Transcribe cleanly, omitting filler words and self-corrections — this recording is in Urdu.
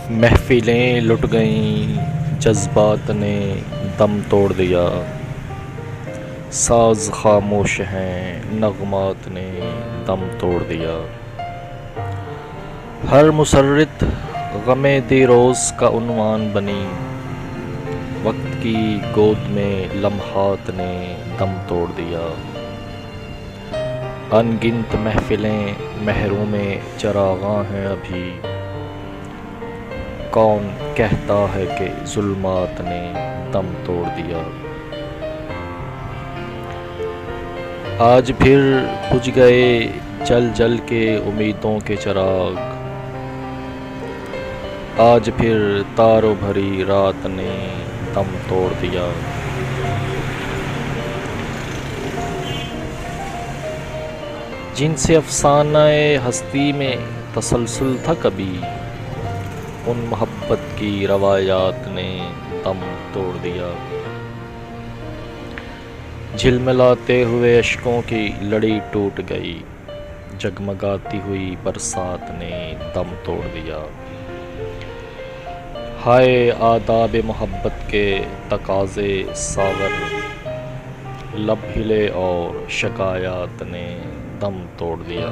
محفلیں لٹ گئیں، جذبات نے دم توڑ دیا، ساز خاموش ہیں، نغمات نے دم توڑ دیا۔ ہر مسرت غم دیروز کا عنوان بنی، وقت کی گود میں لمحات نے دم توڑ دیا۔ ان گنت محفلیں محروم چراغاں ہیں ابھی، کون کہتا ہے کہ ظلمات نے دم توڑ دیا۔ آج پھر بجھ گئے جل جل کے امیدوں کے چراغ، آج پھر تاروں بھری رات نے دم توڑ دیا۔ جن سے افسانہ ہستی میں تسلسل تھا کبھی، ان محبت کی روایات نے دم توڑ دیا۔ جھلملاتے ہوئے اشکوں کی لڑی ٹوٹ گئی، جگمگاتی ہوئی برسات نے دم توڑ دیا۔ ہائے آداب محبت کے تقاضے ساغر، لب ہلے اور شکایات نے دم توڑ دیا۔